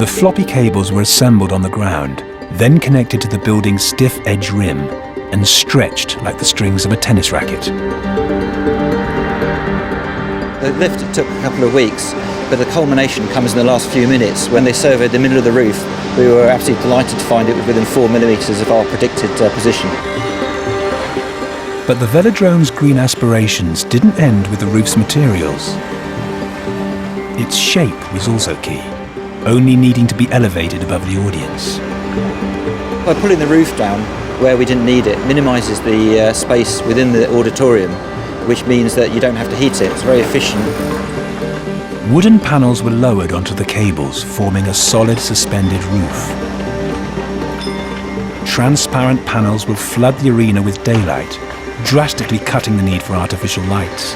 The floppy cables were assembled on the ground, then connected to the building's stiff edge rim and stretched like the strings of a tennis racket. The lift took a couple of weeks, but the culmination comes in the last few minutes. When they surveyed the middle of the roof, we were absolutely delighted to find it was within 4 millimetres of our predicted position. But the velodrome's green aspirations didn't end with the roof's materials. Its shape was also key, only needing to be elevated above the audience. By pulling the roof down where we didn't need it, minimises the space within the auditorium, which means that you don't have to heat it. It's very efficient. Wooden panels were lowered onto the cables, forming a solid suspended roof. Transparent panels will flood the arena with daylight, drastically cutting the need for artificial lights.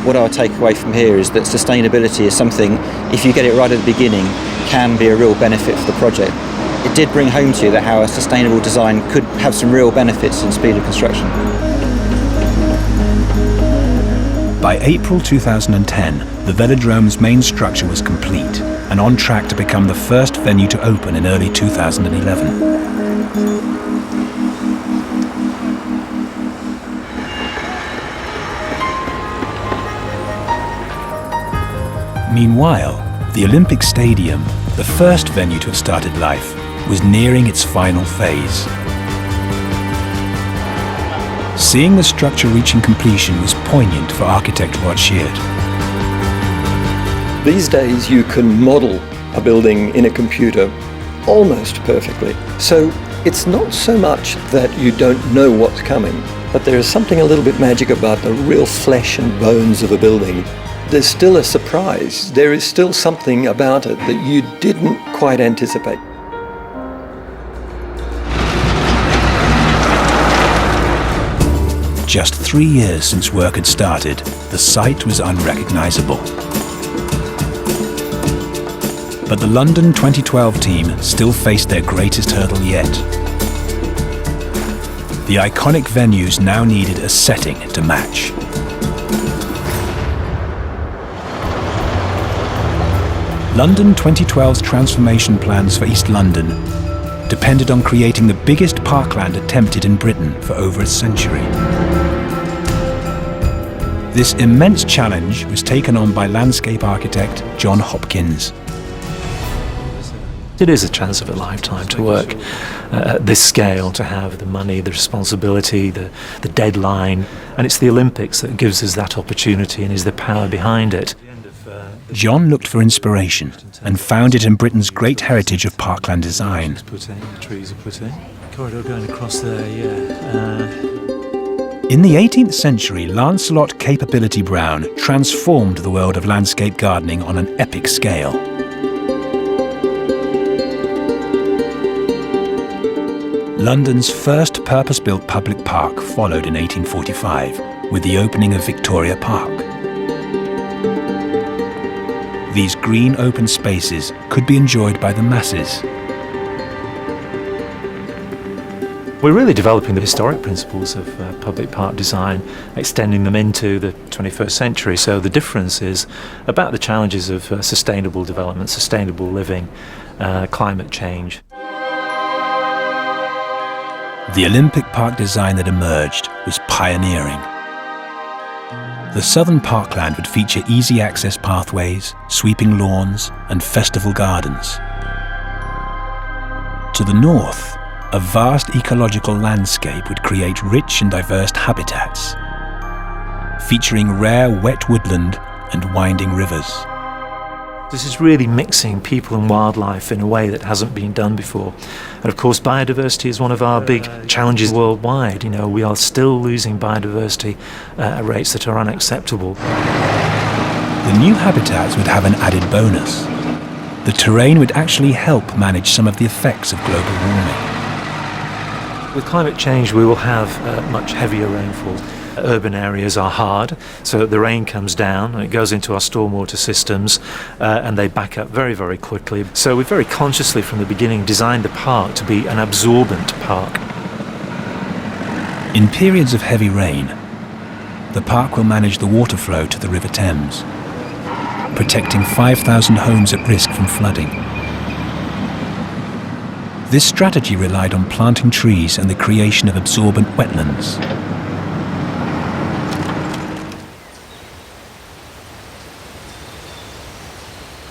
What I would take away from here is that sustainability is something, if you get it right at the beginning, can be a real benefit for the project. It did bring home to you that how a sustainable design could have some real benefits in speed of construction. By April 2010, the velodrome's main structure was complete and on track to become the first venue to open in early 2011. Meanwhile, the Olympic Stadium, the first venue to have started life, was nearing its final phase. Seeing the structure reaching completion was poignant for architect Rod Sheard. These days you can model a building in a computer almost perfectly. So it's not so much that you don't know what's coming, but there is something a little bit magic about the real flesh and bones of a building. There's still a surprise. There is still something about it that you didn't quite anticipate. Just 3 years since work had started, the site was unrecognizable. But the London 2012 team still faced their greatest hurdle yet. The iconic venues now needed a setting to match. London 2012's transformation plans for East London depended on creating the biggest parkland attempted in Britain for over a century. This immense challenge was taken on by landscape architect John Hopkins. It is a chance of a lifetime to work at this scale, to have the money, the responsibility, the deadline, and it's the Olympics that gives us that opportunity and is the power behind it. John looked for inspiration and found it in Britain's great heritage of parkland design. Trees are put in. Corridor going across there, yeah. In the 18th century, Lancelot Capability Brown transformed the world of landscape gardening on an epic scale. London's first purpose-built public park followed in 1845 with the opening of Victoria Park. These green open spaces could be enjoyed by the masses. We're really developing the historic principles of public park design, extending them into the 21st century. So the difference is about the challenges of sustainable development, sustainable living, climate change. The Olympic Park design that emerged was pioneering. The southern parkland would feature easy access pathways, sweeping lawns, and festival gardens. To the north, a vast ecological landscape would create rich and diverse habitats, featuring rare wet woodland and winding rivers. This is really mixing people and wildlife in a way that hasn't been done before. And of course, biodiversity is one of our big challenges worldwide. You know, we are still losing biodiversity at rates that are unacceptable. The new habitats would have an added bonus. The terrain would actually help manage some of the effects of global warming. With climate change, we will have much heavier rainfall. Urban areas are hard, so the rain comes down and it goes into our stormwater systems and they back up very, very quickly. So we very consciously from the beginning designed the park to be an absorbent park. In periods of heavy rain, the park will manage the water flow to the River Thames, protecting 5,000 homes at risk from flooding. This strategy relied on planting trees and the creation of absorbent wetlands.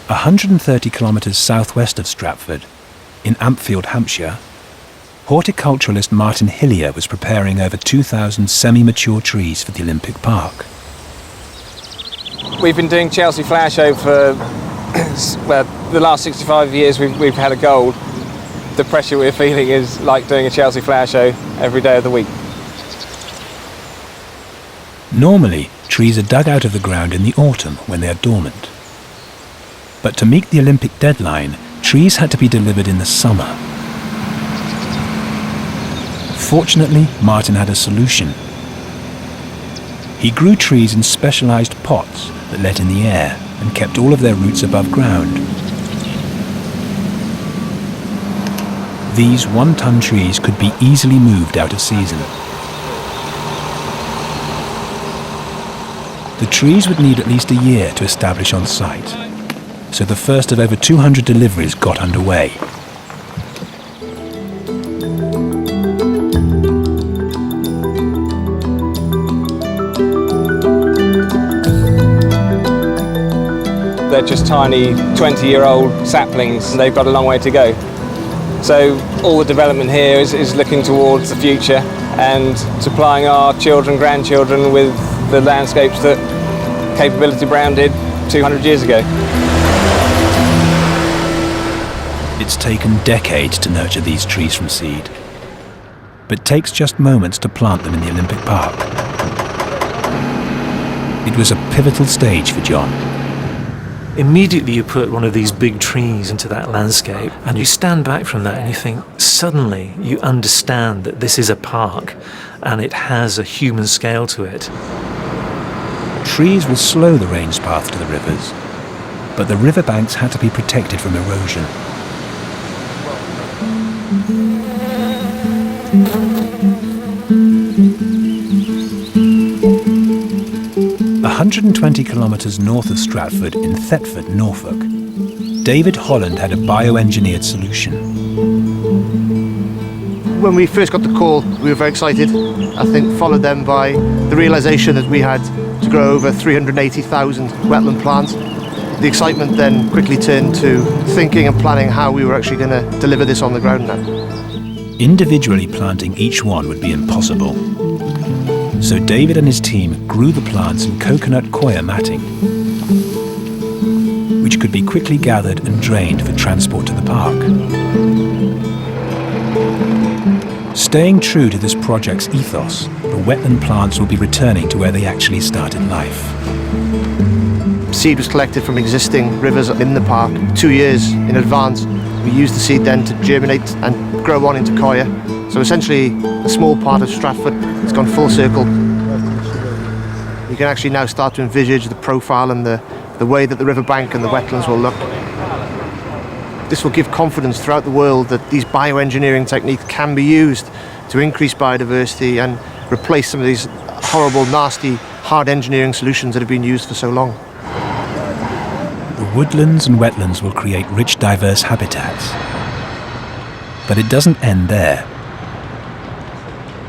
A 130 kilometres southwest of Stratford, in Ampfield, Hampshire, horticulturalist Martin Hillier was preparing over 2,000 semi-mature trees for the Olympic Park. We've been doing Chelsea Flower Show for well, the last 65 years we've had a gold. The pressure we're feeling is like doing a Chelsea Flower Show every day of the week. Normally, trees are dug out of the ground in the autumn when they are dormant. But to meet the Olympic deadline, trees had to be delivered in the summer. Fortunately, Martin had a solution. He grew trees in specialised pots that let in the air and kept all of their roots above ground. These 1-ton trees could be easily moved out of season. The trees would need at least a year to establish on site, so the first of over 200 deliveries got underway. They're just tiny 20-year-old saplings and they've got a long way to go. So all the development here is looking towards the future and supplying our children, grandchildren with the landscapes that Capability Brown did 200 years ago. It's taken decades to nurture these trees from seed, but takes just moments to plant them in the Olympic Park. It was a pivotal stage for John. Immediately you put one of these big trees into that landscape and you stand back from that and you think, suddenly you understand that this is a park and it has a human scale to it. Trees will slow the rain's path to the rivers, but the riverbanks had to be protected from erosion. A 120 kilometres north of Stratford in Thetford, Norfolk, David Holland had a bioengineered solution. When we first got the call, we were very excited. I think followed then by the realisation that we had to grow over 380,000 wetland plants. The excitement then quickly turned to thinking and planning how we were actually going to deliver this on the ground now. Individually planting each one would be impossible. So David and his team grew the plants in coconut coir matting, which could be quickly gathered and drained for transport to the park. Staying true to this project's ethos, the wetland plants will be returning to where they actually started life. Seed was collected from existing rivers in the park 2 years in advance. We used the seed then to germinate and grow on into coir. So essentially, a small part of Stratford has gone full circle. You can actually now start to envisage the profile and the way that the riverbank and the wetlands will look. This will give confidence throughout the world that these bioengineering techniques can be used to increase biodiversity and replace some of these horrible, nasty, hard engineering solutions that have been used for so long. The woodlands and wetlands will create rich, diverse habitats. But it doesn't end there.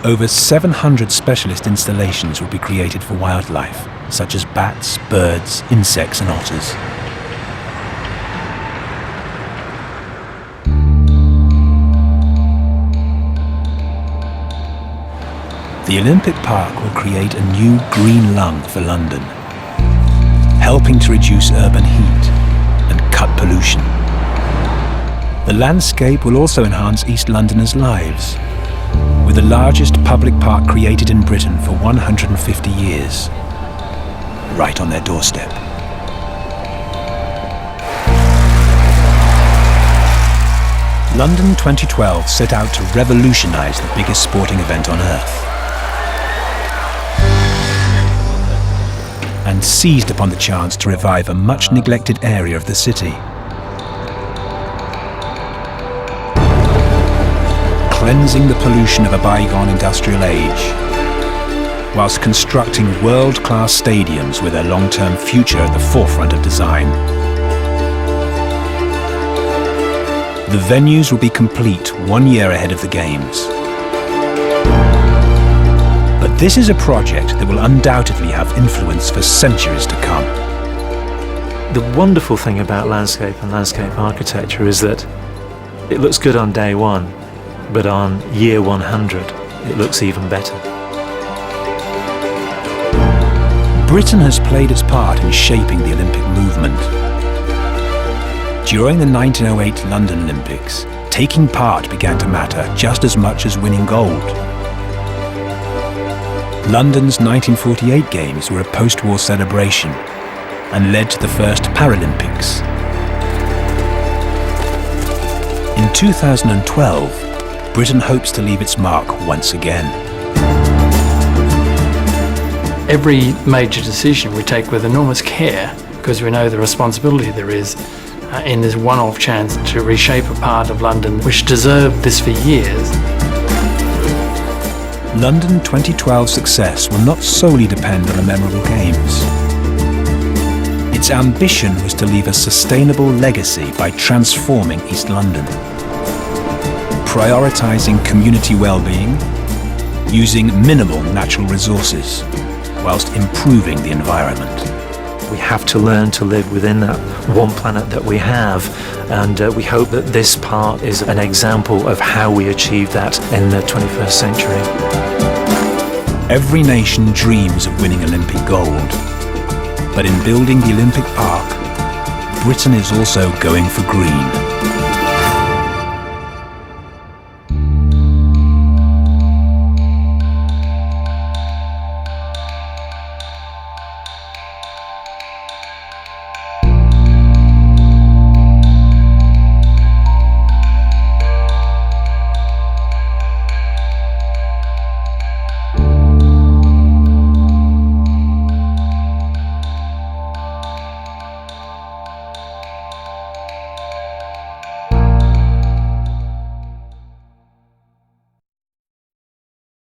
Over 700 specialist installations will be created for wildlife, such as bats, birds, insects and otters. The Olympic Park will create a new green lung for London, helping to reduce urban heat and cut pollution. The landscape will also enhance East Londoners' lives, with the largest public park created in Britain for 150 years, right on their doorstep. London 2012 set out to revolutionise the biggest sporting event on earth, and seized upon the chance to revive a much-neglected area of the city. Cleansing the pollution of a bygone industrial age, whilst constructing world-class stadiums with their long-term future at the forefront of design. The venues will be complete 1 year ahead of the Games. But this is a project that will undoubtedly have influence for centuries to come. The wonderful thing about landscape and landscape architecture is that it looks good on day one, but on year 100, it looks even better. Britain has played its part in shaping the Olympic movement. During the 1908 London Olympics, taking part began to matter just as much as winning gold. London's 1948 Games were a post-war celebration and led to the first Paralympics. In 2012, Britain hopes to leave its mark once again. Every major decision we take with enormous care, because we know the responsibility there is in this one-off chance to reshape a part of London which deserved this for years. London 2012's success will not solely depend on the memorable Games. Its ambition was to leave a sustainable legacy by transforming East London, prioritising community well-being, using minimal natural resources, whilst improving the environment. We have to learn to live within that one planet that we have, and we hope that this part is an example of how we achieve that in the 21st century. Every nation dreams of winning Olympic gold, but in building the Olympic Park, Britain is also going for green.